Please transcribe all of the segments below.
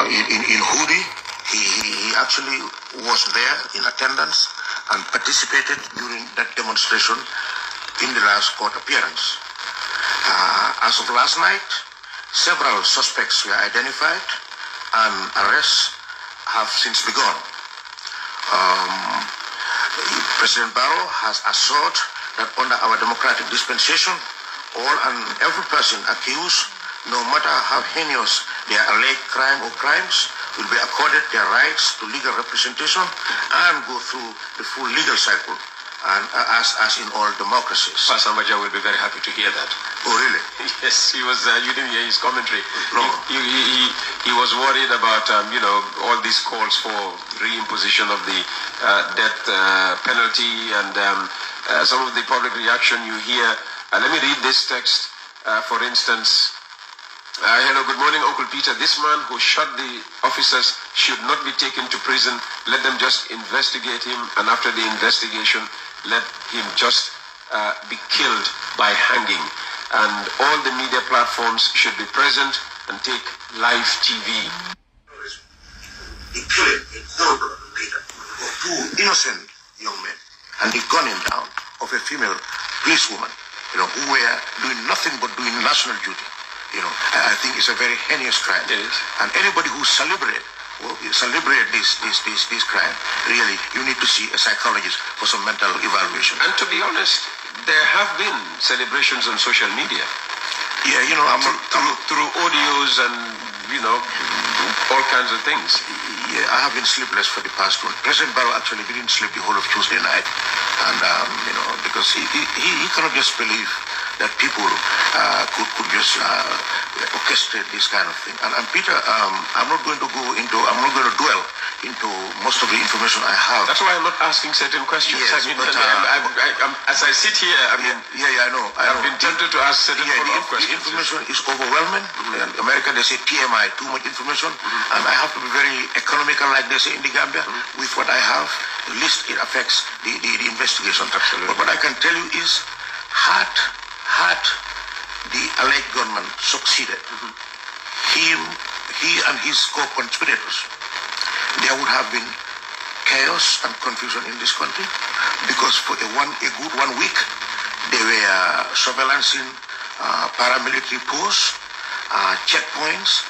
in Hudi. He actually was there in attendance and participated during that demonstration in the last court appearance. As of last night, several suspects were identified and arrests have since begun. President Barrow has assured that under our democratic dispensation, all and every person accused, no matter how heinous their alleged crime or crimes, will be accorded their rights to legal representation and go through the full legal cycle, and as in all democracies. Pastor Maja will be very happy to hear that. Oh, really? Yes, he was. You didn't hear his commentary. No. He was worried about all these calls for reimposition of the death penalty and some of the public reaction you hear. Let me read this text, for instance. Hello, good morning, Uncle Peter. This man who shot the officers should not be taken to prison. Let them just investigate him, and after the investigation, let him just be killed by hanging. And all the media platforms should be present and take live TV. The killing in horrible, Peter, of two innocent young men, and the gunning down of a female policewoman, who were doing nothing but doing national duty. I think it's a very heinous crime. It is. And anybody who celebrate this crime, really, you need to see a psychologist for some mental evaluation. And to be honest, there have been celebrations on social media. Yeah, through audios and all kinds of things. Yeah, I have been sleepless for the past one. President Barrow actually didn't sleep the whole of Tuesday night, and because he cannot just believe that people could just orchestrate this kind of thing. And Peter, I'm not going to dwell into most of the information I have. That's why I'm not asking certain questions. Yes, as I sit here, I know. I've been tempted to ask certain follow-up questions. The information is overwhelming. In America, they say TMI, too much information. And I have to be very economical, like they say in the Gambia, with what I have. At least it affects the investigation. Absolutely. But what I can tell you is, had the alleged gunman succeeded, he and his co-conspirators, there would have been chaos and confusion in this country, because for a good 1 week, they were surveillancing paramilitary posts, checkpoints,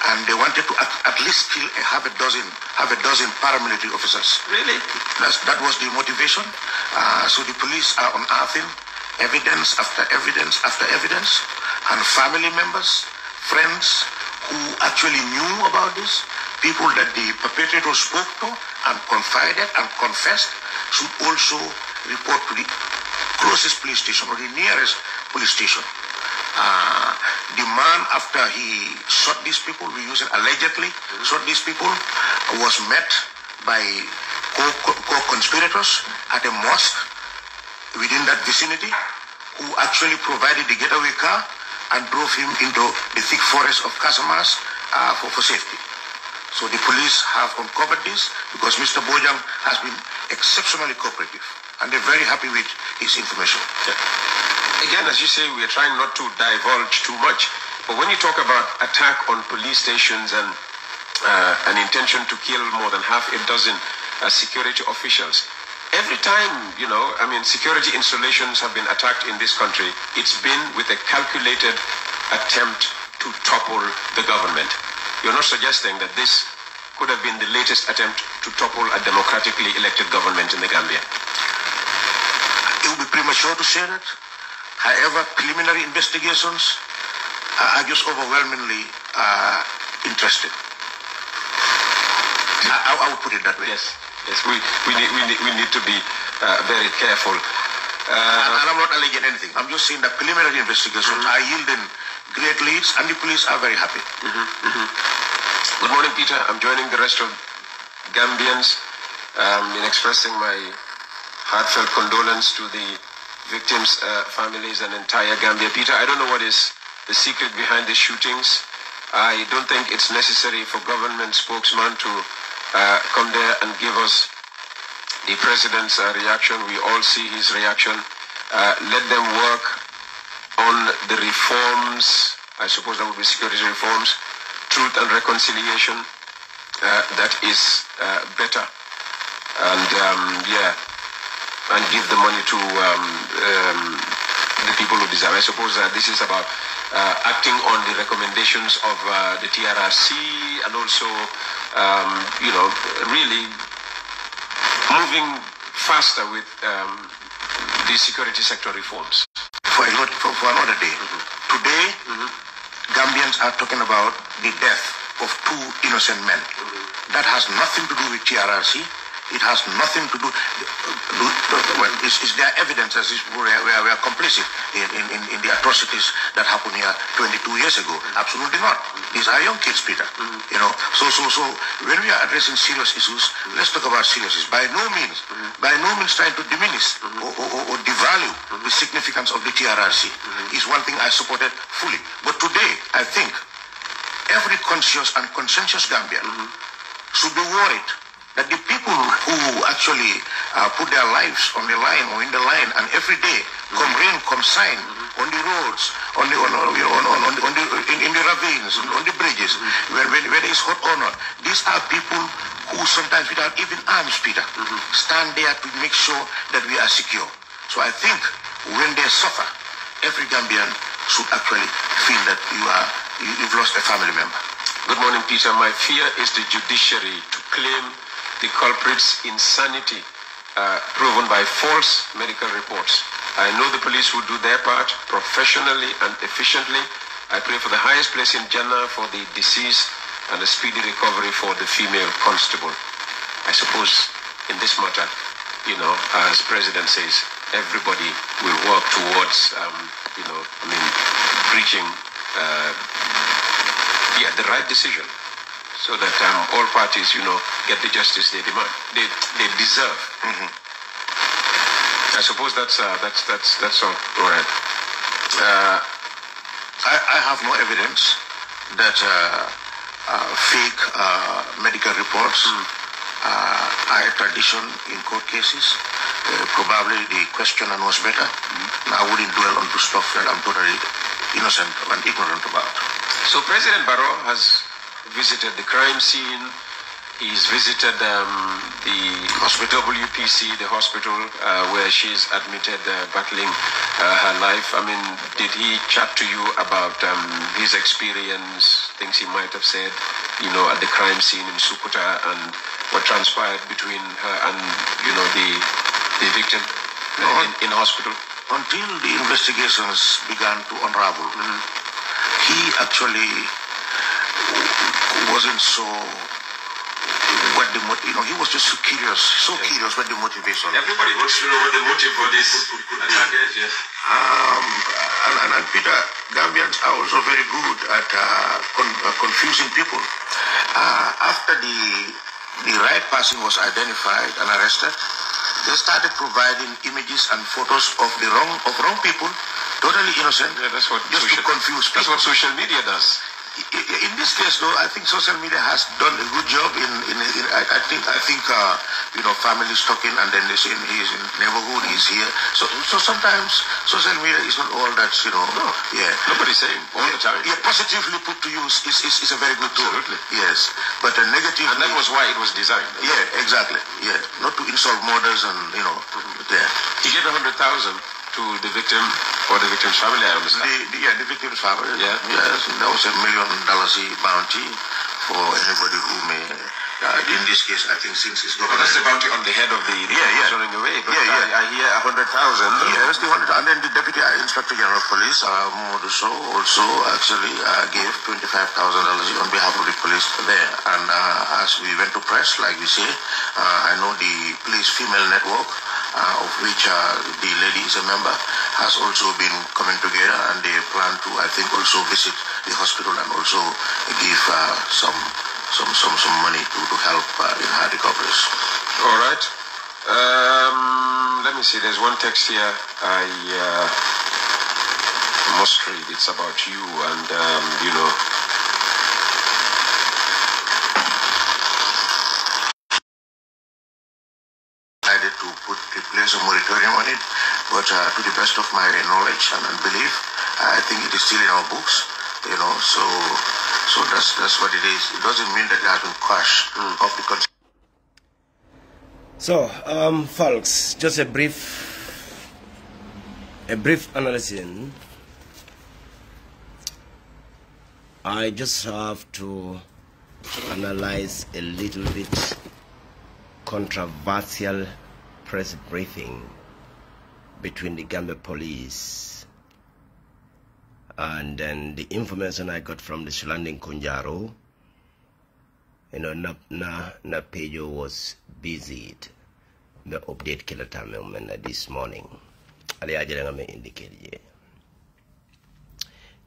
and they wanted to at least kill have a dozen paramilitary officers. Really? That was the motivation. So the police are unearthing evidence after evidence after evidence, and family members, friends who actually knew about this, people that the perpetrator spoke to and confided and confessed, should also report to the closest police station or the nearest police station. The man, after he shot these people, allegedly shot these people, was met by co-conspirators at a mosque within that vicinity, who actually provided the getaway car and drove him into the thick forest of Casamas for safety. So the police have uncovered this because Mr. Bojang has been exceptionally cooperative, and they're very happy with his information. Yeah. Again, as you say, we are trying not to divulge too much, but when you talk about attack on police stations and an intention to kill more than half a dozen security officials, every time, security installations have been attacked in this country, it's been with a calculated attempt to topple the government. You're not suggesting that this could have been the latest attempt to topple a democratically elected government in the Gambia? It would be premature to say that. However, preliminary investigations are just overwhelmingly interested. I would put it that way. Yes. Yes, we need to be very careful. And I'm not alleging anything. I'm just saying that preliminary investigations are yielding great leads, and the police are very happy. Good morning, Peter. I'm joining the rest of Gambians in expressing my heartfelt condolence to the victims' families and entire Gambia. Peter, I don't know what is the secret behind the shootings. I don't think it's necessary for government spokesman to come there and give us the president's reaction. We all see his reaction. Let them work on the reforms. I suppose that would be security reforms, truth and reconciliation, that is better, and and give the money to the people who deserve. I suppose this is about acting on the recommendations of the TRRC, and also, really moving faster with the security sector reforms. For another day. Today, Gambians are talking about the death of 2 innocent men. That has nothing to do with TRRC. It has nothing to do. Well, is there evidence that we are complicit in the atrocities that happened here 22 years ago? Absolutely not. These are young kids, Peter. So when we are addressing serious issues, let's talk about serious issues. By no means trying to diminish or devalue the significance of the TRRC is one thing I supported fully. But today, I think every conscious and conscientious Gambian should be worried that the people who actually put their lives on the line or in the line, and every day, come rain, come shine, on the roads, in the ravines, on the bridges, where there is hot or not, these are people who sometimes without even arms, Peter, stand there to make sure that we are secure. So I think when they suffer, every Gambian should actually feel that you've lost a family member. Good morning, Peter. My fear is the judiciary to claim the culprit's insanity proven by false medical reports. I know the police will do their part professionally and efficiently. I pray for the highest place in Janneh for the deceased and a speedy recovery for the female constable. I suppose in this matter, as President says, everybody will work towards, reaching the right decision, so that all parties, get the justice they demand, they deserve. I suppose that's all right. I have no evidence that fake medical reports are a tradition in court cases. Probably the questioner knows better. I wouldn't dwell on stuff that I'm totally innocent and ignorant about. So President Barrow has visited the crime scene. He's visited the WPC, the hospital where she's admitted battling her life. I mean, did he chat to you about his experience, things he might have said, at the crime scene in Sukuta, and what transpired between her and, the victim in hospital? Until the investigations began to unravel, he actually wasn't so. He was just so curious what the motivation. Everybody wants to know what the motive for this attack is. Yes. And Peter, Gambians are also very good at confusing people. After the right person was identified and arrested, they started providing images and photos of wrong people, totally innocent. Yeah, that's what just to confuse people. That's what social media does. In this case, though, I think social media has done a good job I think families talking, and then they say he's in neighborhood, he's here. So sometimes social media is not all that, No. Yeah. Nobody's saying all the time. Yeah, positively put to use is a very good tool. Absolutely. Yes. But negatively. And that was why it was designed. Yeah, exactly. Yeah. Not to insult mothers and, there. He gave 100,000 to the victim or the victim's family, I understand. The victim's family. Yeah. Yes. That was $1 million bounty for anybody who may. In this case, I think since it's government. That's the bounty on the head of the person running away. But I hear 100,000. Yes, the 100, and then the Deputy Inspector General of Police, Modu Sow, also actually gave $25,000 on behalf of the police there. And as we went to press, like we say, I know the police female network, of which the lady is a member, has also been coming together, and they plan to, I think, also visit the hospital and also give some money to help in her recoveries. All right. Let me see. There's one text here I must read. It's about you, and decided to place a moratorium on it, but to the best of my knowledge and belief, I think it is still in our books. So So that's what it is. It doesn't mean that it has been crushed off the country. So, folks, just a brief analysis. I just have to analyze a little bit controversial press briefing between the Gambia police and then the information I got from the surrounding Kunjaro. You know, na Pejo was busy. The update killer time this morning. The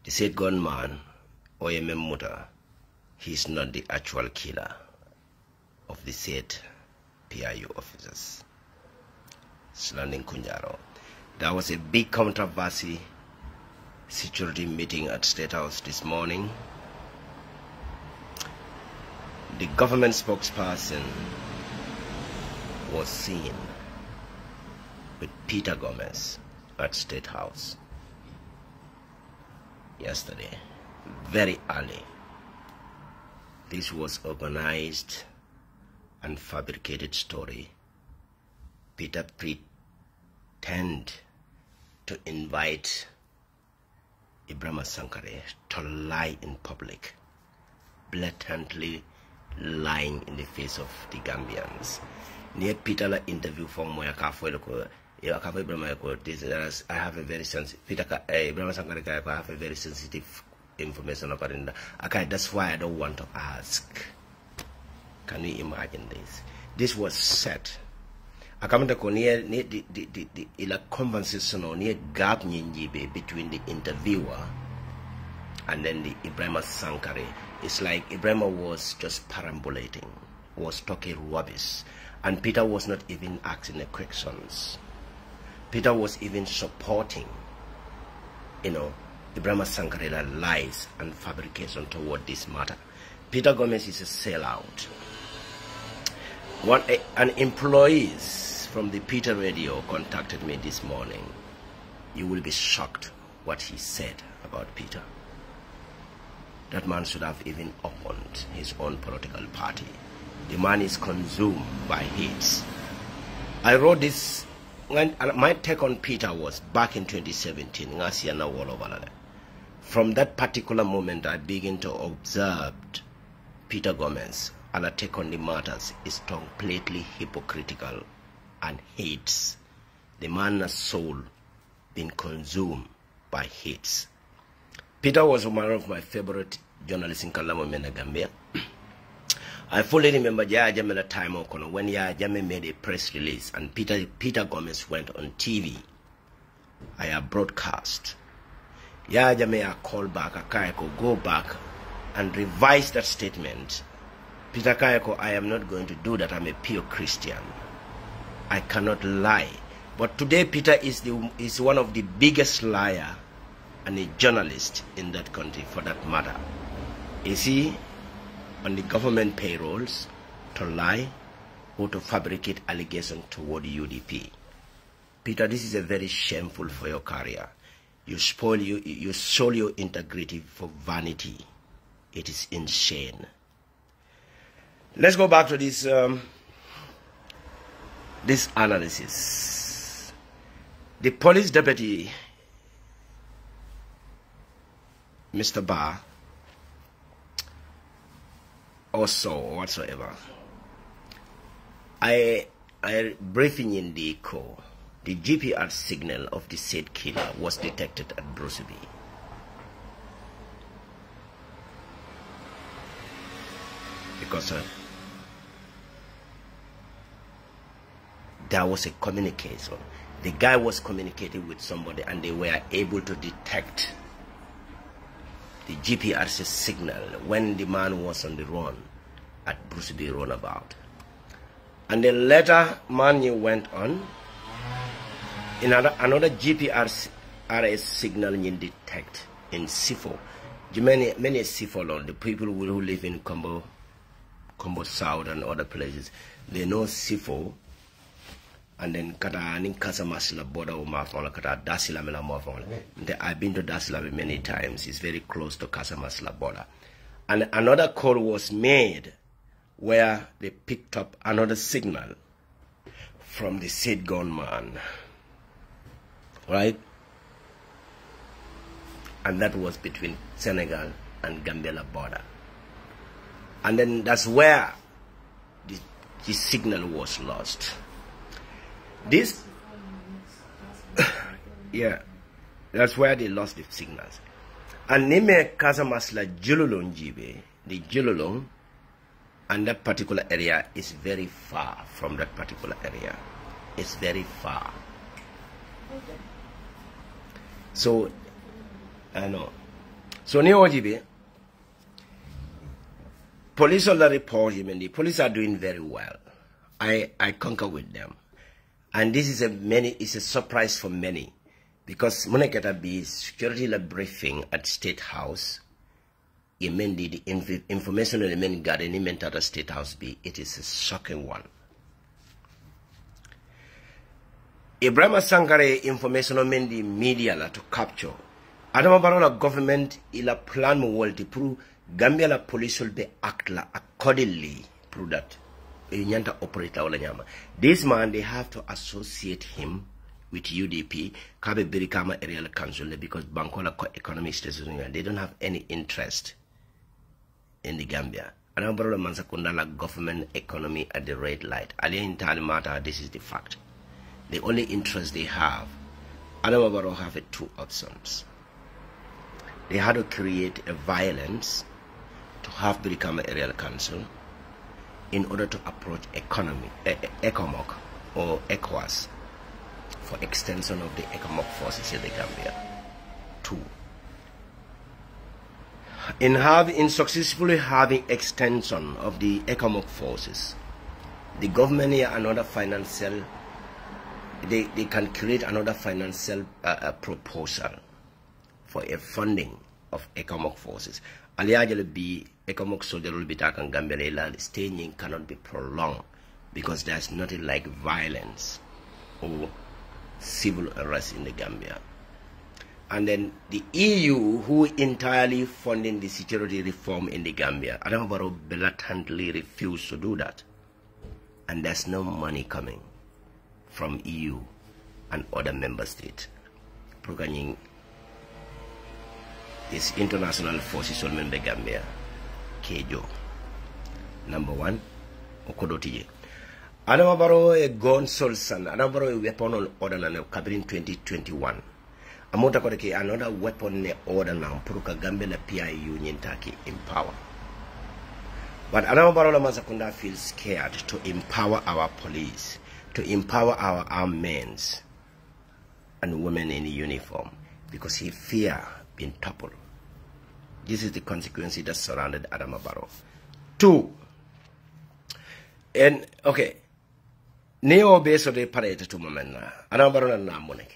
said gunman, Oyeme Muta, he's not the actual killer of the said PIU officers surrounding Kunjaro. There was a big controversy security meeting at State House this morning. The government spokesperson was seen with Peter Gomez at State House yesterday, very early. This was organized and fabricated story. Peter pretended to invite 𝒂𝒏𝒂𝒏𝒏𝒆𝒍 to lie in public, blatantly lying in the face of the Gambians. Near Peter la interview from where I have a very sensitive 𝒂𝒂𝒂𝒏𝒂𝒏𝒏𝒆𝒍 I have a very sensitive information about it. Okay, that's why I don't want to ask. Can you imagine this? This was said. I come to near the conversation or near gap between the interviewer and then the 𝒂𝒏𝒂𝒏𝒏𝒆𝒍. It's like Ibrahima was just perambulating, was talking rubbish, and Peter was not even asking the questions. Peter was even supporting, you know, 𝒂𝒏𝒂𝒏𝒏𝒆𝒍 lies and fabrication toward this matter. Peter Gomez is a sellout. An employee from the Peter Radio contacted me this morning. You will be shocked what he said about Peter. That man should have even opened his own political party. The man is consumed by hate. I wrote this, my take on Peter was back in 2017. From that particular moment, I began to observe Peter Gomez, and I take on the matters is completely hypocritical and hates. The man's soul been consumed by hates. Peter was one of my favorite journalists in Gambia. I fully remember Yaya Jammeh at the time when Yaya Jammeh made a press release and Peter Gomez went on TV. I have broadcast. Yaya Jammeh called back, Kayako, go back and revise that statement. Peter Kayako, I am not going to do that. I'm a pure Christian. I cannot lie. But today Peter is one of the biggest liar and a journalist in that country for that matter. Is he on the government payrolls to lie or to fabricate allegations toward UDP? Peter, this is a very shameful for your career. You sold your integrity for vanity. It is insane. Let's go back to this this analysis. The police deputy, Mr. Barr, also whatsoever, I briefing in the core. The GPS signal of the said killer was detected at 𝒂𝒂𝒏. Because there was a communication. The guy was communicating with somebody and they were able to detect the GPS signal when the man was on the run at 𝒂𝒏 runabout. And then later, man went on. Another GPS signal you detect in Sifo. Many Sifo, the people who live in Combo South and other places, they know Sifo. And then Casamasla border or Mafon, Dasila Mafon. I've been to Dasila many times. It's very close to Casamasla border. And another call was made where they picked up another signal from the said gunman, right? And that was between Senegal and Gambia border. And then that's where the signal was lost. This, yeah, that's where they lost the signals. And Nime Kazamasla Jululong Jibe, the Jululong, and that particular area is very far from that particular area. It's very far. So, I know. So, Neojibe, police all report him, and the police are doing very well. I concur with them. And this is a surprise for many. Because Muneketa be security briefing at State House, the information on the men garden at the State House be, it is a shocking one. Ibrahim Sankare information on the media la to capture. Adama Barola government ila plan mo world to prove Gambia la police will be act la accordingly prove that. This man, they have to associate him with UDP, Kabe Birikama Area Council, because Bankola economic station, they don't have any interest in the Gambia. Anambra Mansakunda la government economy at the red light. Alien Talimata, this is the fact. The only interest they have, Anambra have two options. They had to create a violence to have Birikama Area Council in order to approach ECOMOC or ECOWAS for extension of the ECOMOC forces in the Gambia. 2. In successfully having extension of the ECOMOC forces, the government here another financial, they can create another financial proposal for a funding of ECOMOC forces. Aliyajale be ECOMOC soldier will be taken Gambia, the staging cannot be prolonged because there's nothing like violence or civil arrest in the Gambia. And then the EU, who entirely funding the security reform in the Gambia, Adamabaro blatantly refused to do that. And there's no money coming from EU and other member states. Programming this international forces on the Gambia. Kejo. Number 1, Okodotije. Adamabaro a gun solsan, Adamabaro a weapon on order and Cabin 2021. Amota Kodeke another weapon ne order now, Puruka Gambia PI Union Taki in power. But Adamabaro Mazakunda feels scared to empower our police, to empower our armed men and women in uniform, because he fear being toppled. This is the consequence that surrounded Adama Barrow. 2. And okay, Neo base of the parade to Momena, Adama Barrow and Namoneke.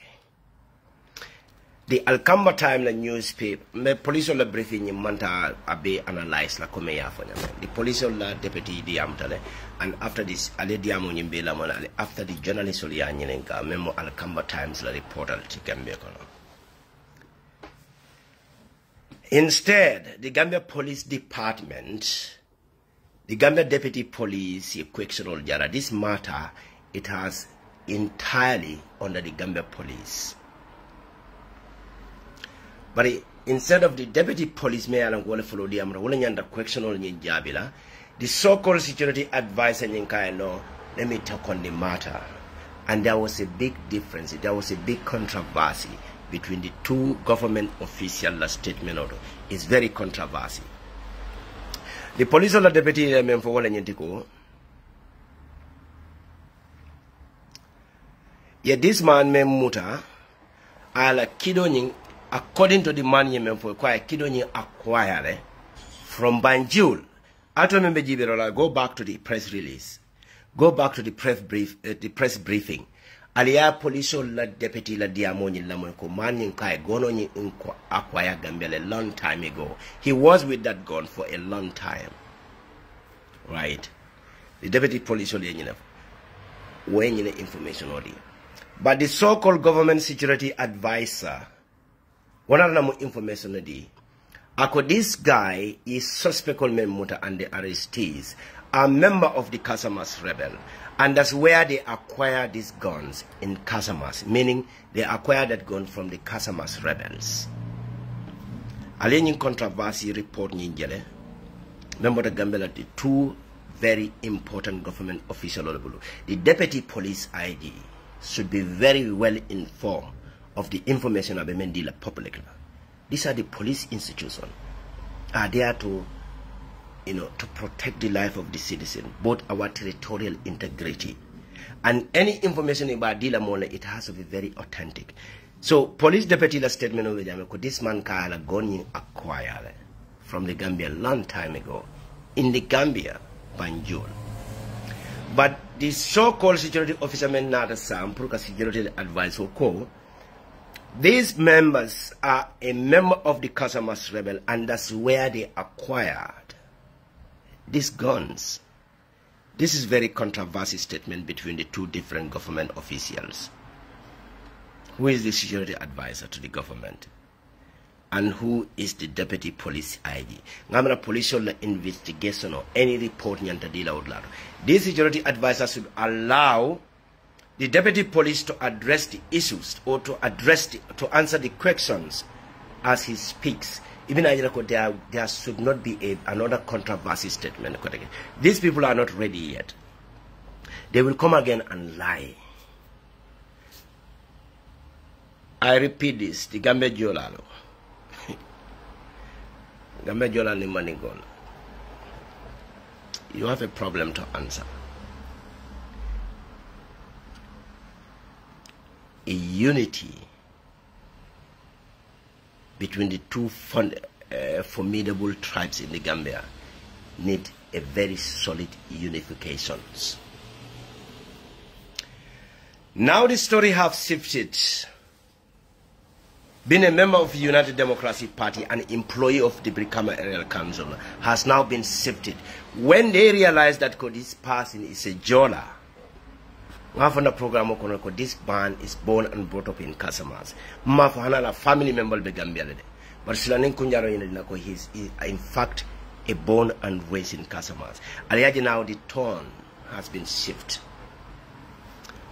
The Alcamba Time the newspaper, the police on the briefing in Manta Abe analyzed la Comeya for them. The police on the deputy Diamtale, and after this, Ale Diamo Nimbela Monale, after the journalist Olianenka, Memo Alcamba Times la reporter to Gambia. Instead, the Gambia Police Department, the Gambia Deputy Police, 𝒂𝒄𝒄𝒏𝒆𝒍, this matter, it has entirely under the Gambia Police. But instead of the Deputy Police Mayor and Wale follow the 𝒂𝒄𝒄𝒏𝒆𝒍, the so-called security advisor let me talk on the matter. And there was a big difference, there was a big controversy between the two government official statement. It's very controversial. The police or the deputy for this man Memuta ala kidoning according to the man for kidoning acquire from Banjul. Go back to the press release. Go back to the press briefing. Alia police la deputy la diamoni la mo ko man kai gono ni acquire Gambia a long time ago. He was with that gun for a long time. Right? The deputy police only when you information already. But the so-called government security advisor, one of them information already. This guy is suspect Muta and the arrestees are member of the Casamas rebel. And that's where they acquire these guns in Casamas, meaning they acquire that gun from the Casamas rebels. Alien controversy report Ninjele. Remember the Gambia, the two very important government officials. The deputy police ID should be very well informed of the information of the Mendila public. These are the police institutions, are there to, to protect the life of the citizen, both our territorial integrity. And any information about Dila Mola, it has to be very authentic. So, police deputy la statement over there, this man Kala Goni acquired from the Gambia a long time ago, in the Gambia, Banjul. But the so-called security officer men Nada Sam, Pruka security advisor co, these members are a member of the Casamas rebel, and that's where they acquired these guns. This is very controversial statement between the two different government officials. Who is the security advisor to the government? And who is the deputy police ID? Ngamra police investigation or any report nyanta. This security advisor should allow the deputy police to address the issues or to answer the questions as he speaks. Even there should not be another controversy statement. These people are not ready yet. They will come again and lie. I repeat this, the Gambia Jolalo. Gambia Jolalo Manigon. You have a problem to answer. A unity between the two formidable tribes in the Gambia need a very solid unification. Now the story has shifted. Being a member of the United Democratic Party and employee of the Brikama Area Council has now been shifted. When they realize that this person is a Jola, program this man is born and brought up in Casamas. A family member of the Gambia. But he is in fact a born and raised in Casamas. Now the tone has been shifted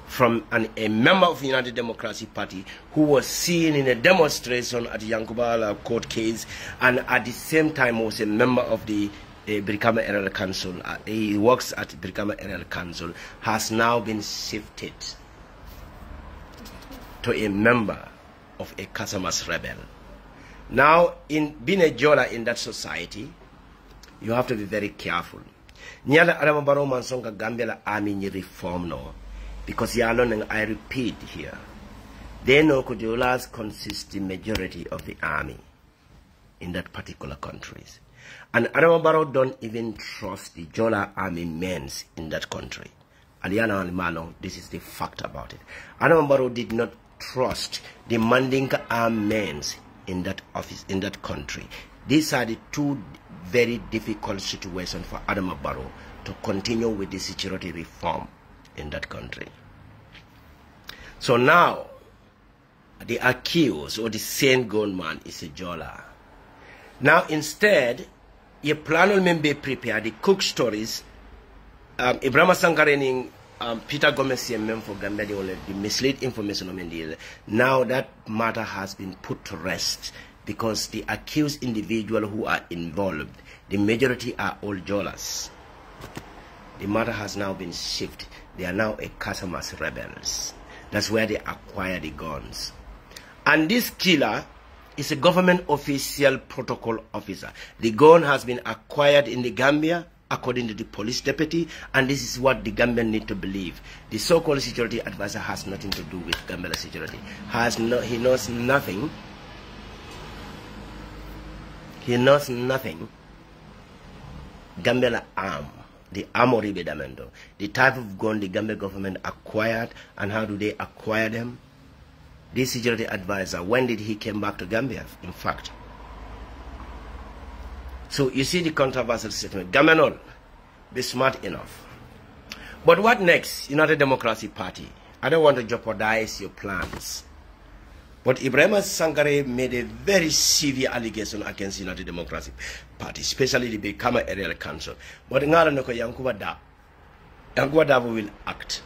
from a member of the United Democratic Party who was seen in a demonstration at the Yankubala court case, and at the same time was a member of the Brikama Area Council. He works at Brikama Area Council, has now been shifted to a member of a Casamas rebel. Now, in being a Jola in that society, you have to be very careful. Nyala Adama Barrow Mansonga Gambia army reform no. Because I repeat here, they know Jolas consist the majority of the army in that particular countries. And Adama Barrow don't even trust the Jola army men in that country. Aliana Almano, this is the fact about it. Adama Barrow did not trust the Mandinka armed men in that office, in that country. These are the two very difficult situations for Adama Barrow to continue with the security reform in that country. So now, the accused or the sane gunman is a Jola. Now instead, you plan on be prepared the cook stories. Ibrahima Sankarening Peter Gomez for Gambia the mislead information on Mendy. Now that matter has been put to rest because the accused individual who are involved, the majority are all Jolas. The matter has now been shifted. They are now a Casamas rebels. That's where they acquire the guns. And this killer is a government official protocol officer. The gun has been acquired in the Gambia, according to the police deputy, and this is what the Gambian need to believe. The so-called security advisor has nothing to do with Gambia security. He knows nothing. He knows nothing. Gambia arm. The armory bedamendo, the type of gun the Gambia government acquired, and how do they acquire them? This security advisor, when did he came back to Gambia, in fact? So you see the controversial statement. Gambian, be smart enough. But what next? United Democratic Party. I don't want to jeopardize your plans. But Ibrahim Sankare made a very severe allegation against the United Democratic Party, especially the Brikama Area Council. But ngala noko Yankuba Dabo will act.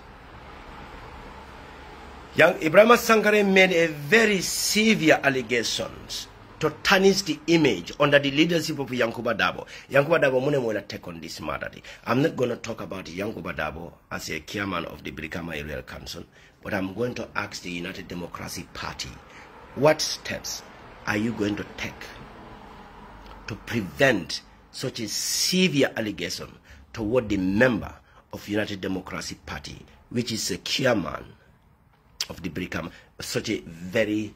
Ibrahim Sankare made a very severe allegations to tarnish the image under the leadership of Yankuba Dabo. Yankuba Dabo mune take on this matter. I'm not going to talk about Yankuba Dabo as a chairman of the Brikama Area Council, but I'm going to ask the United Democratic Party, what steps are you going to take to prevent such a severe allegation toward the member of United Democratic Party, which is a chairman of the Brikama, such a very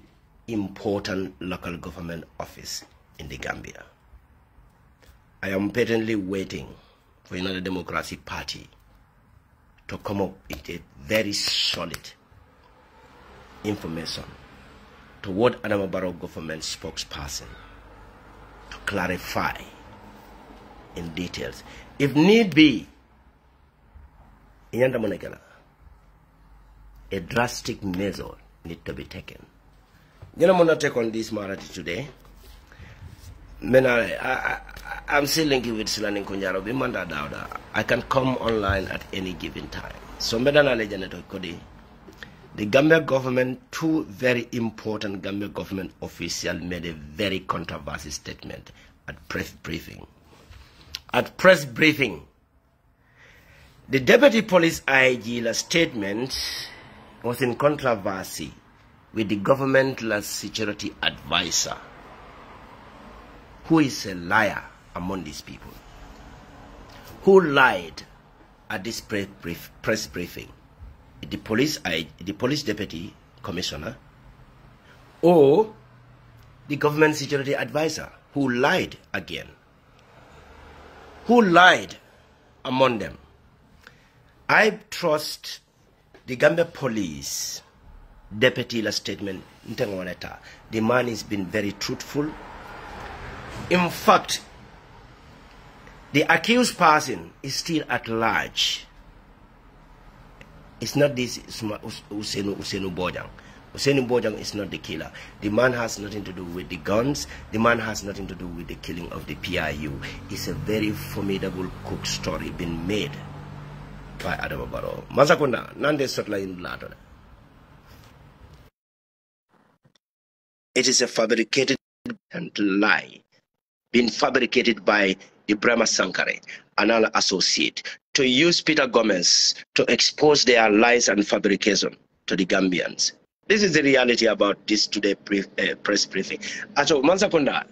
important local government office in the Gambia? I am patiently waiting for United Democratic Party to come up with a very solid information toward Adama Barrow government spokesperson to clarify in details. If need be, a drastic measure need to be taken. I'm going to take on this matter today. I'm still linking with Silani Kunjaro. I can come online at any given time. So, the Gambia government, two very important Gambia government officials made a very controversial statement at press briefing. At press briefing, the Deputy Police IG statement was in controversy with the government security advisor, who is a liar among these people, who lied at this press briefing. The police deputy commissioner, or the government security advisor, who lied again. Who lied among them? I trust the Gambia police deputy statement. The man has been very truthful. In fact, the accused person is still at large. It's not this Usenu Bojang. Usenu Bojang is not the killer. The man has nothing to do with the guns. The man has nothing to do with the killing of the PIU. It's a very formidable cook story being made by Adama Barrow. Mazakunda, nande sotla in lato. It is a fabricated lie being fabricated by Ibrahim Sankare, another associate, to use Peter Gomez to expose their lies and fabrication to the Gambians. This is the reality about this today press briefing. Acho Mansakunda,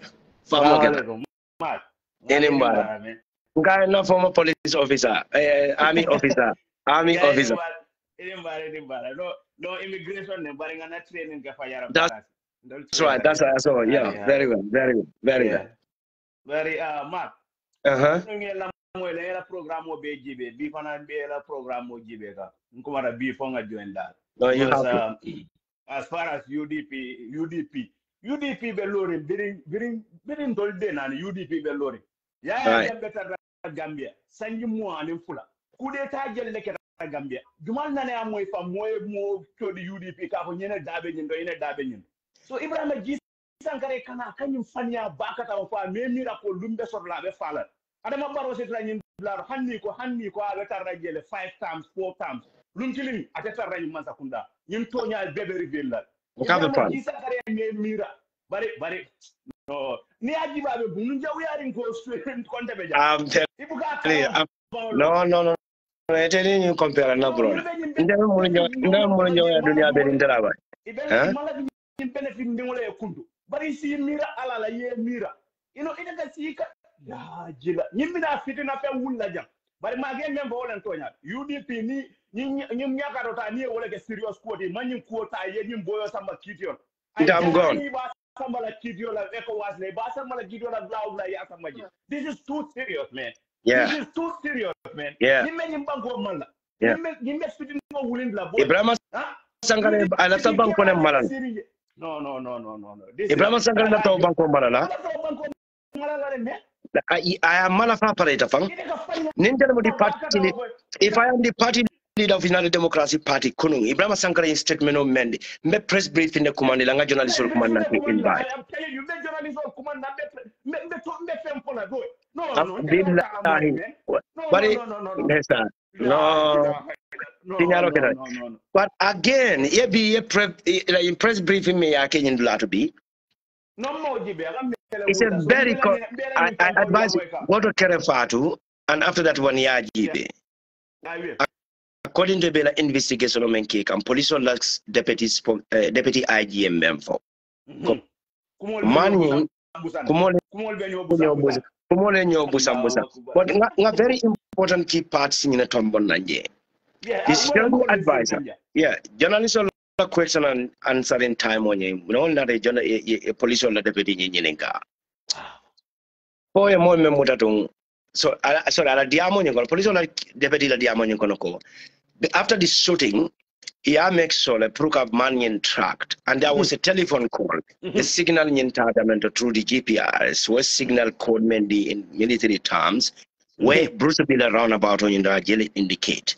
no former police officer, army officer, officer. No immigration, training. That's right. That's right. So yeah, very well, very good, very well. Very Mark. Program BGB, program no, you have as far as UDP Belorin, bidding Dolden and UDP Belorin. Yeah, better Gambia. Send you more and fuller. Could they target like Gambia? Dumana am way from more to the UDP Caponina Dabin in Dabin. So Ibrahim G. Sankare can you find your back at our farm, miracle Lumbes or Lave Falla? Adama Barrow is running blood, Haniko, Aveta 5 times, 4 times. Lumkilling, Ateta Ray Mansakunda, Yimtonia Beverly Villa. Mira, but no. Niagiba Bunja, we are in close to Contabeja. I'm telling you, no. I'm telling you, compare an abroad. But you see, Mira Alala, Mira. You know, it is a secret. Yeah, Jilla. You mean I fit enough a wool legend. But my game member, Antonia, UDP, Yakarota, near like a serious quote, money quota, Yen Boy, some Kidion. I'm gone. This is too serious, man. Yeah. This is too serious, man. Yeah. Yeah. Ibrahim Sankare, I left a bank on a malan. No. Ibrahim Sankare, not a bank on Malala. I am Malafa operator. If I am the party leader of United Democracy Party kunung Ibrahima Sankara in statement of Mendy me press briefing the command la nga journalist or command invite I'm telling you, the journalist or command me fempola go. No, no. But again, in press briefing me in Latterby. No more it's a very I advise you go to Kerefatu and after that 1 year GB. According to the investigation of Menkik and police lacks deputy IGM member. Money but a very important key parts in the Tombon Nanje. This advisor. Yeah, journalists are question and answer in time on you. No, not a police or deputy in car. For a moment, so sorry, a diamond, police or deputy la diamond konoko. After the shooting, he makes sure a broke up man tracked, and there was a telephone call, a signal in Tadamento through the GPS, was signal code mainly in military terms, where Bruce Bill roundabout on the indicate.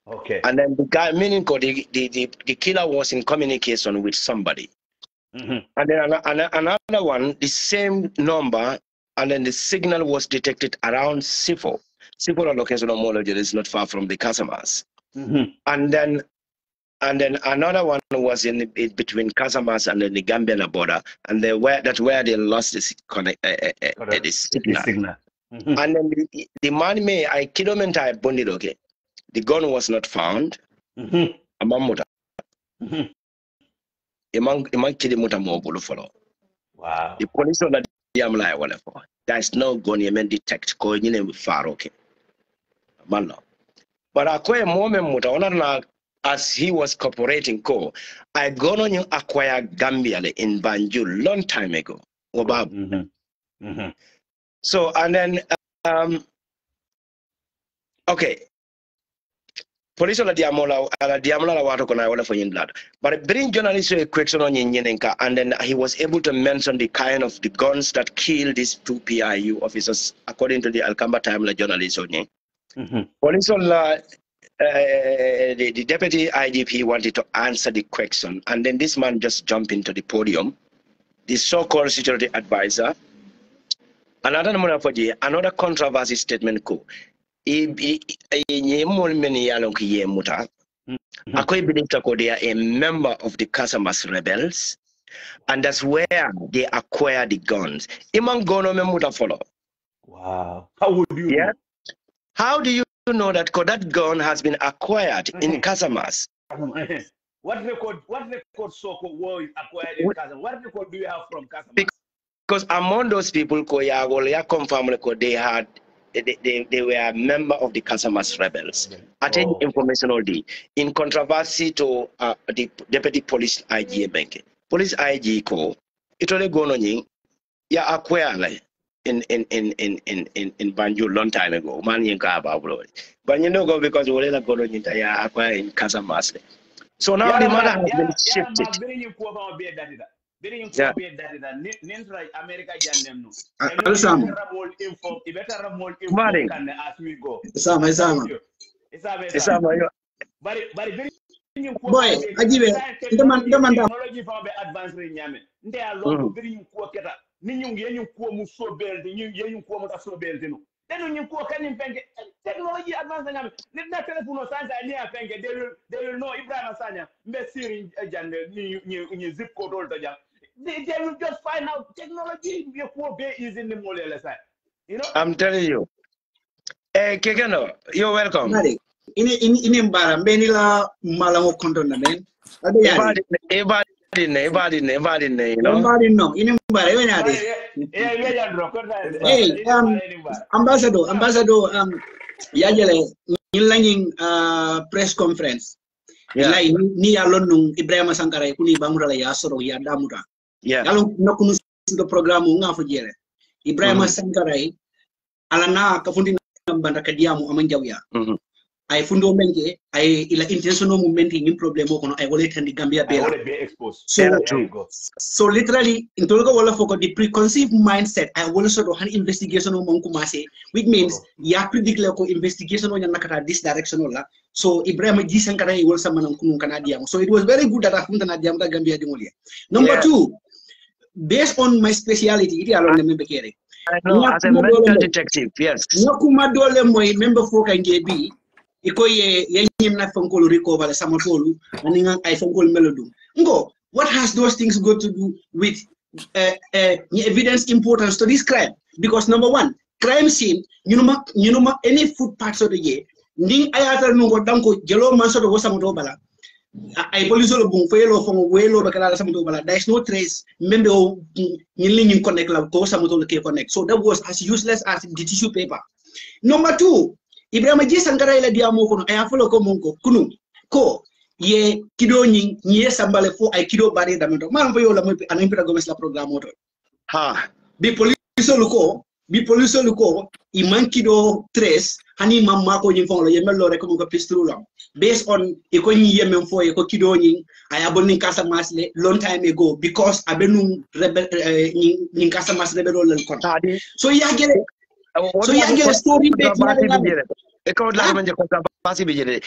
Okay. And then the guy, meaning the killer was in communication with somebody. And then another one, the same number, and then the signal was detected around Sifo. Sifo location homology is not far from the Casamas. And then another one was in between Casamas and the Gambian border, and that's where they lost the signal. And then the man may I kilometer bonded okay. The gun was not found. Amamuta. Among kilometer more follow. Wow. The police on the Amla whatever. There's no gun you may detect going in far okay. Man. But I quite a moment muta as he was cooperating I gone on you acquire Gambia in Banjul long time ago. So and then okay. Police la diamola wato kona wala for blood. But bring journalists a question on Yenyenka, and then he was able to mention the kind of the guns that killed these 2 PIU officers according to the Alcamba Time journalist. Police the deputy IGP wanted to answer the question, and then this man just jumped into the podium. The so-called security advisor, another controversy statement I believe they are a member of the Casamas rebels, and that's where they acquire the guns. Wow. How would you know? How do you know that that gun has been acquired in Casamas? What record so-called war is acquired in Casamas? What record do you have from Casamas? Because among those people, they were a member of the Casamas rebels. Attend information all day. In controversy to the deputy police IG bank. Police IG call. It only go on acquire in Banjul long time ago. Man but you know go because we let go on acquire in Casamas. So now the matter has been shifted. America boy ajibe technology for be advanced nyame nde a lo biri ko keta ninyu yenyu ko mu so belde yenyu ko mu ta so belde no denu nyu ko kanim penge technology advanced nyame na telephone sanza ni a penge they will know Ibrahima Sanya mbe siri Janneh ni zip code all to jam they will just find out technology be ko be is in the molele side, you know. I'm telling you. Kekeno, you're welcome. Ini mbara mbeni la malango kondo na men. Everybody, you know. Nobody know. Ini mbara yo nyade. Hey, ambassador yajele nilanging press conference. Yeah. Ni alonu Ibrahima Sankara kuni bangura ya soro ya damuta. Yeah. Yalo nakunu ndo programu ngafu jere. Ibrahima Sankara alana kafundi banda kadiamu amanjawya. ay fundo menke ay ila intention mo menti ngim problème ko no ay wala tan di Gambia be la so literally in tolgo wala foko the preconceived mindset ay wala so do han investigation mo mon commencer which means ya predict le ko investigation on nakata this direction la so Ibrahima Jisankara ay wala sa manam kunun kana diam so it was very good that I found na diam da Gambia di ngolia number 2 based on my speciality it alone me bekere I know as a medical detective yes nakuma dole moy member foka ngebi iko ye nyim na fonkol recover sama tolu ani nga ay fonkol melodum ngo what has those things got to do with evidence importance to this crime because number 1 crime scene you know any food parts of the year nding ayata ngo danko jelo man so do sama to bala ay police lo bung fayelo fongo welo be kala sama to bala there is no trace membe o ñin connect la ko sama to ke connect so that was as useless as the tissue paper number 2 Ibrahima Jisankara ila diamo kono ay afolo ko monko kunu ko ye kido ñi sambale fo ay kido bari damento man fa yo la moy anan pita gomes la programme auto ha bi police lu ko i man kido 3 hani mamma ko ñi fonlo ye mello rek ko pistol la based on e ko ñi yemen fo e ko kido ñi ay abonni Casamance le long time ago because abenu rebel ñi Casamance rebel lol kon so ya gele so ya gele story be eko la manje ko basi be jere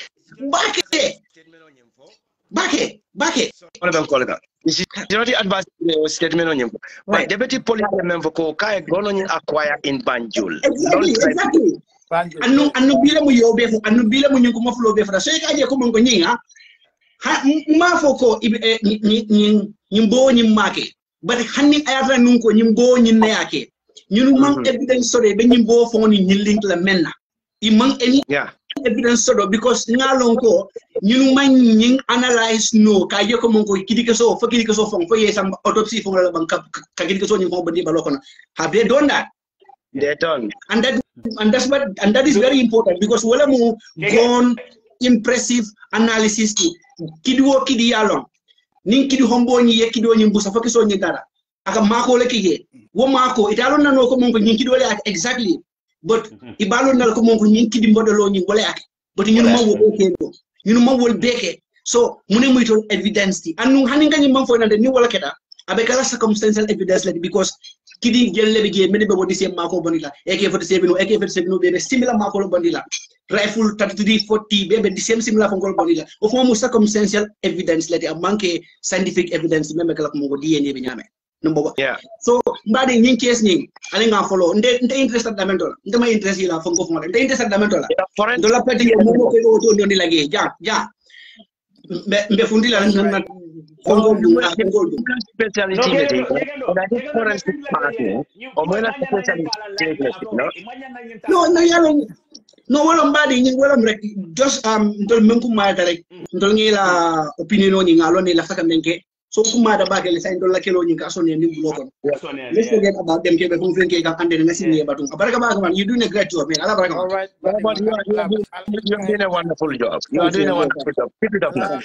bake on ben ko la isi jodi advice statement on nyimbo but deputy police member ko kay gono ni acquire in Banjul exactly anu bile mu yobe fu anu bile mu nyinko mafulo be fa so ka je ko mon ko nyinga ha ma foko nyimbo nyimmake but hanni ayatra nun ko nyimbo nyinne yake ñunu man evidence so be nyimbo fo ni link la menna imang any evidence so because ngalon ko ñunu man ñing analyze no ka je ko mon ko kidike so fon fo ye sam autopsy fo la ban ka kidike so ñi fo bandi baloko na have they done that they done and that is very important because wala mo gone impressive analysis kidi yalon nin kidi hombo ñi ye kido ñi busa fo so ñi dara aka mako le kige wo mako italon nano ko mon ko ñi kido le exactly but ibalo nal ko mon ko ñi kidi mbodolo ñi wala ak but ñunu ma wol beke so mune muy to evidence ti anu hani ngani man fo nande ni wala keda abe kala circumstantial evidence le because kidi gelle be je mene be wodi sem mako bonila AK47 be similar mako lo bonila rifle 3340 be the same similar fo ngol bonila o fo mo circumstantial evidence le a manque scientific evidence membe kala ko mo DNA be nyame number 1 so mbadi ñing case ñing ali nga follow nde interested damento nde ma interest ila fonko fo nde interested damento la do la peti mo ko do to ndoni lagi ja mbe fundi la na fonko du speciality ne forensic party o mo na speciality no yalo no wala mbadi ñing wala rek just ndol menku ma rek ndol ngi la opinion ni ngalo ni la faka menke so kuma da bagel sai dolla kelo ni ka sonne ni blokon let's forget about them kebe fun fenke ka ande nga sinni batum baraka baraka man you doing a great job man ala baraka all right but you are doing a wonderful job keep it up now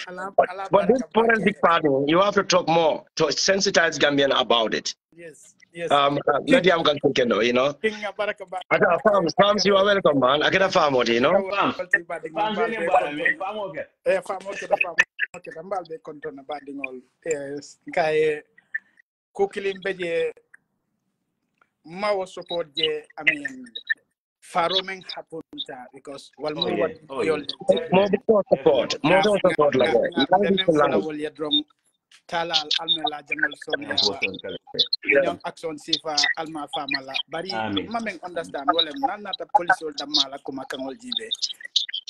but this forensic part you have to talk more to sensitize Gambian about it yes maybe I'm going to know you know farms you are welcome man I get a farm what you know okay dambal be kontona bandingol kay kukilim beje mawo support je I mean farming hapunta because wal mo wat yol more support like that wol yedrom talal almela jamal sonia young action sifa alma famala bari mamen understand wala nanata police ol damala kuma kangol jibe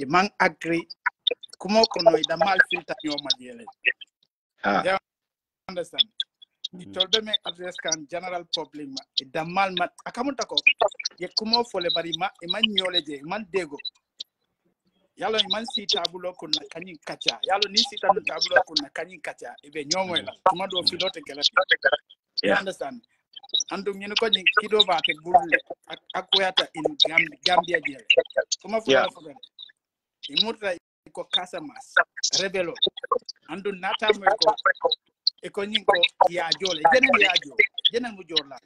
man agree kumo kono ida mal filter nyoma jele you understand itolbe me address kan general problem ma ida mal mat akamunta ko ye kumo fole bari ma e man nyole je man dego yalo man si tabulo kunna kanyin kacha yalo ni si tabulo kunna kanyin kacha ibe nyomo la kuma do filote kala you understand andu ngene ko ni kido ba te bulle akoyata in Gambia jele kuma fole fole imurta ko Casamance rebelo andu nata mo ko e ko nyinko ya jole jenen mu jorla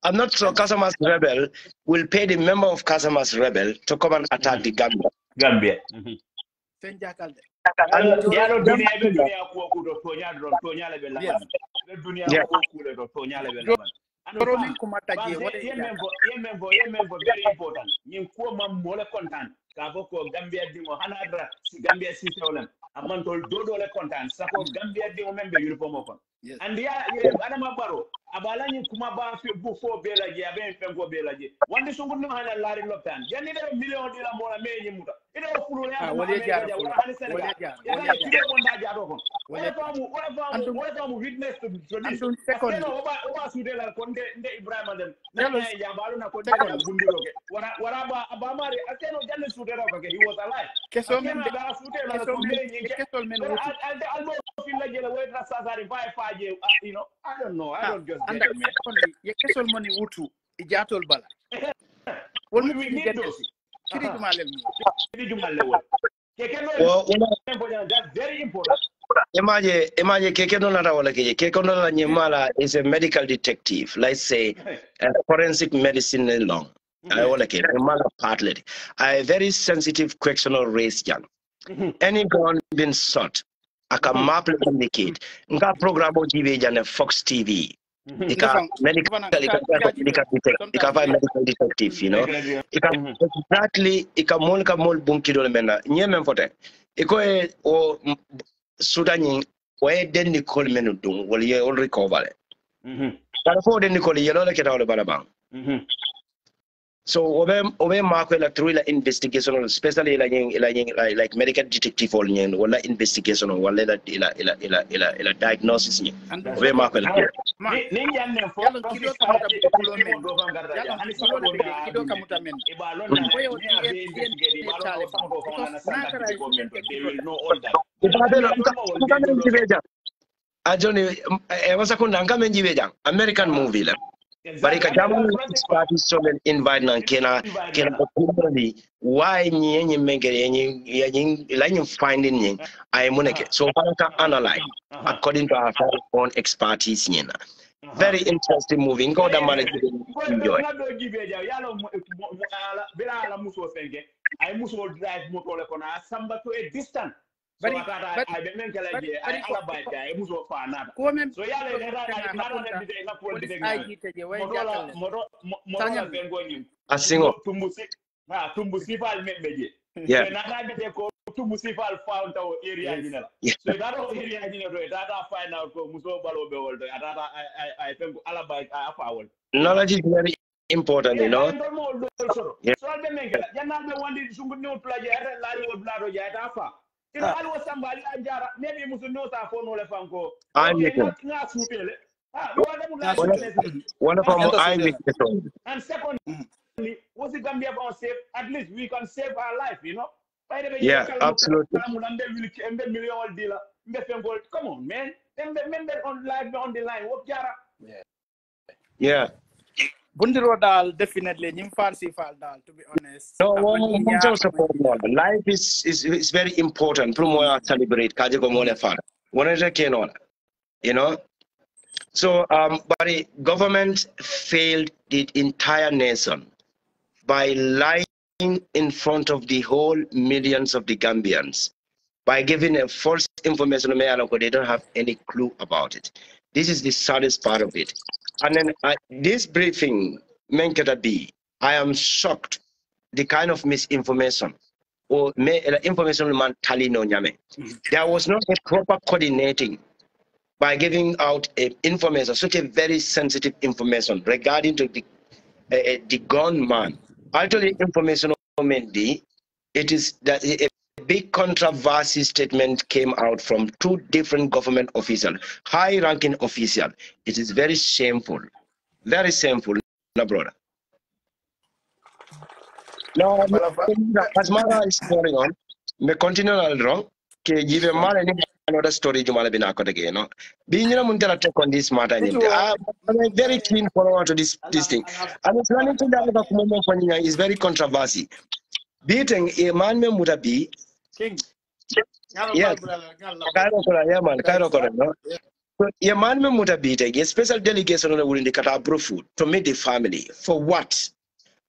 I'm not sure Kasama's rebel will pay the member of Kasama's rebel to come and attack the Gambia. Gambia. Yalo dunia be dunia ko ko do tonya do tonya le be laban. Be dunia ko ko le do tonya le be laban. Ronin kumata je yemembo very important. Yin ko mam mo le content. Ka ko Gambia dingo hanadra si Gambia si tewlen. Amman tol dodo le content. Sako Gambia dingo membe yurpo mo kon. And ya adama baro abala ni kuma ba fi bu fo be la je aben fengo be la je. Wande sungu no hala lari lopan. Yani de million dila mo la me nyimuta. Ide o fulu ya wala jaar wala mu witness to this. Second oba sude la konde nde Ibrahima dem na ya balu na konde na gundiro ke wara ba abamari akeno jalle sude ra ko ke he was alive keso men da sude la ko me nyinge keso men almo fil la jela way tra sasari faje you know I don't know I don't just get it man ye keso money wutu ijatol bala wol mi get kiri jumal level that's very important. Imagine Keke no wala ke Keke no la nyemala is a medical detective, let's say forensic medicine long. Wala ke nyemala partly. A very sensitive questionable race young. Any gun been shot, I can map indicate. Nka program TV Janneh Fox TV. Medical detective, you know. Exactly, ika mol bunkido mena. Nyeme mfote. Iko o Sudan where den Nicole menudum will ye all recover. But for the Nicole yellow like it all about. So obe market la through la investigation, especially like medical detective or la investigation or la diagnosis ni. Obe market la. American movie la. But if a party so invite na kena opportunity why nyi like finding nyi I muneke so can analyze according to our own expertise nyina. Very interesting movie. Go the man enjoy. I muso drive motor le kona samba to a distance. So I didn't tell you I muso fa nada. So yale tumbusi fal meje. Yeah. Tumbusi fal found our area ni la. So that area ni do that find out ko muso balo be woldo I think alabai afawol. Knowledge is very important, you know. So I remember janna be wandi sungu no plaje ata lali wol blado ja ta fa. Alwa sambali anjara maybe musu no ta phone wala fanko. Na sutele. One of them and secondly, was it Gambia about safe? At least we can save our life, you know. Yeah, absolutely. Come on, man. On live on the line. Yeah. Bundiro dal definitely nim fancy fal dal to be honest. No, life is very important. Promo celebrate kaje ko mole fal. Wona keno, you know. So but the government failed the entire nation by lying in front of the whole millions of the Gambians by giving a false information. They don't have any clue about it. This is the saddest part of it. And then this briefing, 𝒂𝒄𝒄𝒏, I am shocked the kind of misinformation or information man tali no nyame. There was not a proper coordinating by giving out information, such a very sensitive information regarding to the gunman. Actually, information it is that a big controversy statement came out from two different government officials, high-ranking officials. It is very shameful, no brother. Now, as Mara is going on, me continue wrong. Okay, give a man another story you might be not again. No, being take on this matter. I'm a very keen follower to this thing. And it's running to that is very controversy. Beating a man would be King. Yeah, man, Your man mutabite, a special delegation on the Wood in the Katabro food to meet the family. For what?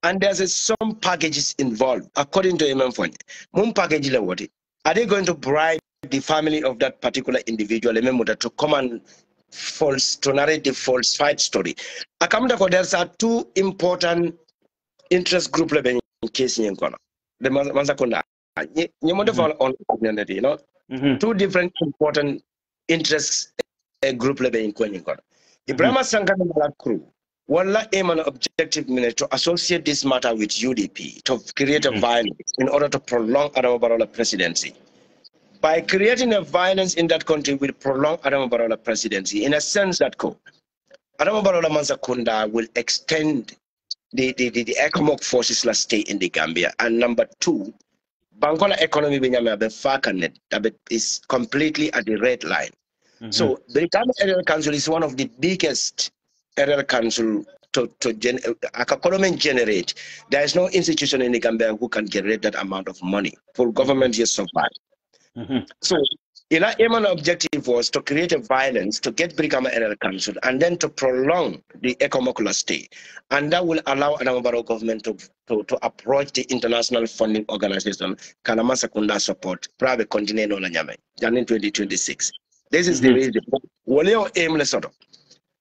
And there's some packages involved, according to Imam Fonye. Mum package are they going to bribe the family of that particular individual to come and to narrate the falsified story? There's two important interest group in case in the Mazakunda. You know, two different important interests group in Konyinkono. The Brahma Sangham crew. One aim and objective to associate this matter with UDP to create a violence in order to prolong Adama Barrow's presidency. By creating a violence in that country will prolong Adama Barrow's presidency in a sense that Adama Barrow Manzakunda will extend the economic forces that stay in the Gambia. And number two, Bangola economy is completely at the red line. So the Gambia Area Council is one of the biggest area council to generate. There is no institution in the Gambia who can generate that amount of money for government to survive. So the aim and objective was to create a violence to get Brikama Area Council and then to prolong the economic stay. And that will allow Adama Barrow government to approach the international funding organization, Kanama Sekunda support, private continent on Janneh in 2026. This is the reason. Waleo aimless sort of.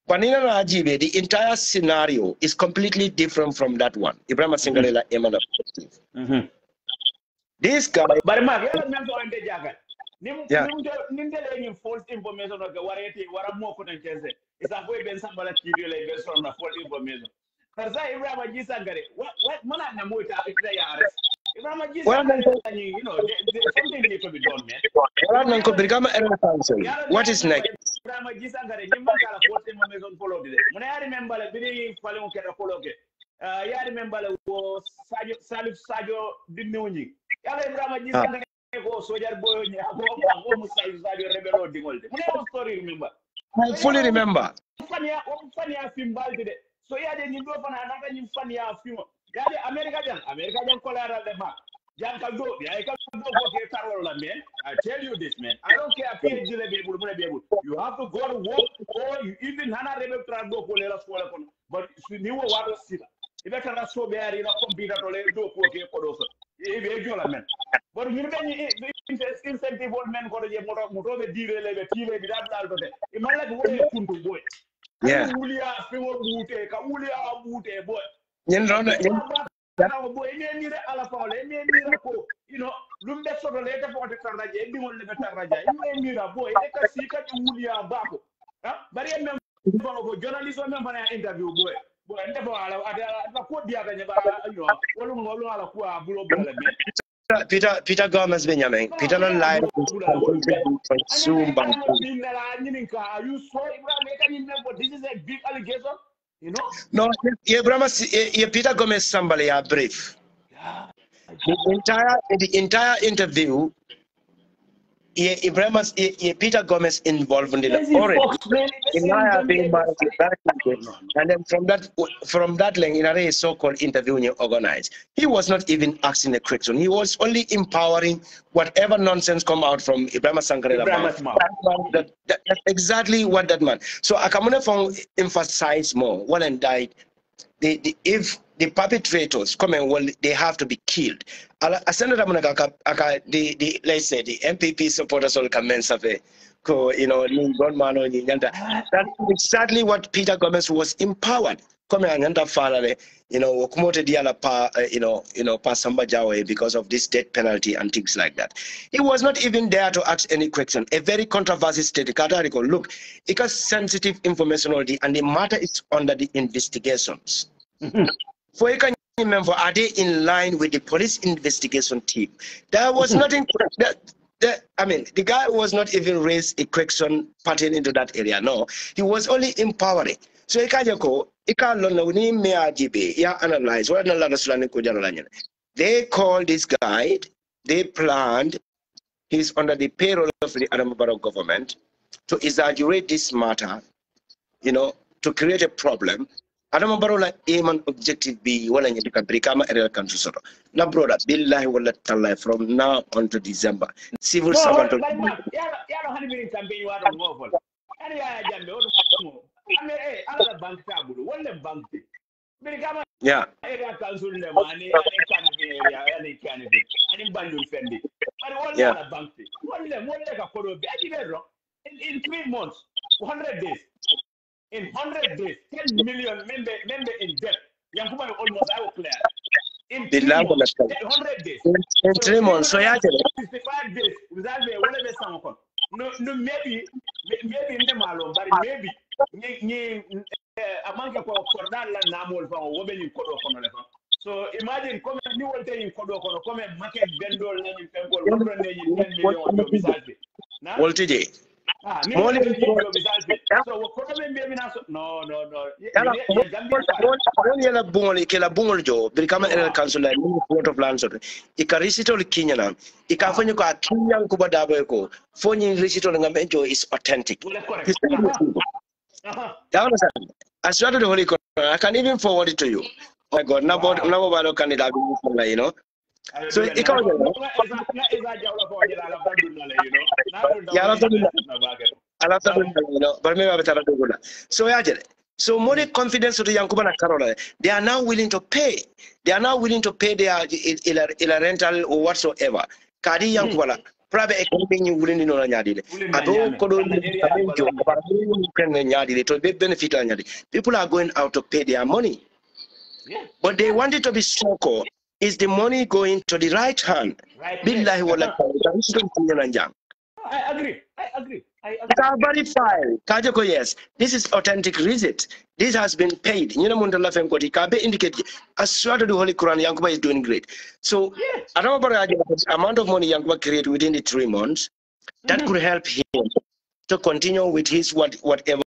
Panina Rajibe, the entire scenario is completely different from that one. Ibrahim Singarela aim and objective. This guy. But Mark, false information of the variety, what I'm more content. It's a way when somebody give you based on the false information. Because I Ibrahim Gisangare, what Manana Muta if they are. You know, something needs to be done, man. What is next? I remember the very following Kerafolog. I remember 𝒂𝒄𝒄𝒏 Dinuni. I fully remember. So yeah, then you go for another funny film. Yeah, America collateral the mark. I tell you this, man. I don't care if you have to go to work or you even Hana Rebel Trago but you knew what was it. If I cannot show there, you know, computer to let go for those. But you can incentive old men for the motor, the deal, the TV, the it might like what you couldn't do it. Yeah. Boy. You know, Lumbe sort of later for the Karaja, everyone live at Raja, boy, let us see Julia Baco. But I remember journalism interview, boy. Peter Gomez Benjamin. Peter don't lie. This is a big allegation, you know? No, Peter Gomez somebody are brief. Yeah. The entire interview, Peter Gomez involved in the orange. And then from that length, in a so-called interview you organized, he was not even asking a question. He was only empowering whatever nonsense come out from Ibrahim Sangarela. That's exactly what that man. So Akamune emphasize more. One and died. If the perpetrators come and well, they have to be killed. Let's say the MPP supporters all come and say, you know, that's exactly what Peter Gomez was empowered. Come and father, you know, because of this death penalty and things like that. He was not even there to ask any question. A very controversial state. Look, it has sensitive information already, and the matter is under the investigations. For you can remember, are they in line with the police investigation team? There was nothing. I mean, the guy was not even raised a question pertaining to that area. No, he was only empowering. So you can go. Analyze what they called this guy. They planned. He's under the payroll of the Adama Barrow government to exaggerate this matter. You know, to create a problem. Adama Barrow aim and objective be wala nyaka Brikama Area Council soro. Na brother, billahi wala tallahi from now on to December. Civil servant. Ani ya jambe odo mo. Ame ala bank tabulu. Wala bank. Biri kama area council le mani ani canopy area ani canopy. Ani Banjul fendi. But wala bank. Wala ka kodo be adi be wrong. In 3 months, 100 days. In 100 days, 10 million member in debt. Yankuba almost I will clear. In 3 months, 100 days. In 3 months, so yeah. 65 days, without whatever someone. No, maybe in the malo, but maybe among the Cordala Namol from Women Kodo. So imagine come you will take in Kodo, come and market vendor name temple, 10 million of his Well, today. No. Yala bungol kela bungol jo birikama el council la port of land so ikarisito likinya na ikafanyo ko akinya ko badabo ko fonyi risito ngambe jo is authentic. As you the Holy Quran, I can even forward it to you. Oh my God, now candidate, you know. So it comes. So so more confidence to the Yankubana Carola. They are now willing to pay. They are now willing to pay their rental or whatsoever. Kadi Yankubala. Private economy willing to know Nyadi. People are going out to pay their money. But they want it to be so. Is the money going to the right hand? Billahi wala. I agree. Verify. Kajako, yes. This is authentic receipt. This has been paid. You know, Mundala Femkoti Kabe indicate as swear to the Holy Quran, Yankuba is doing great. So I don't know about the amount of money Yankuba created within the 3 months that could help him to continue with his whatever